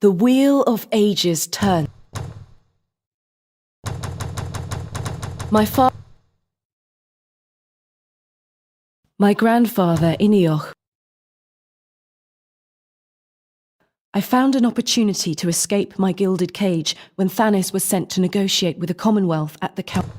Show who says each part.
Speaker 1: The wheel of ages turns. My grandfather, Inioch. I found an opportunity to escape my gilded cage when Thanis was sent to negotiate with the Commonwealth at the council.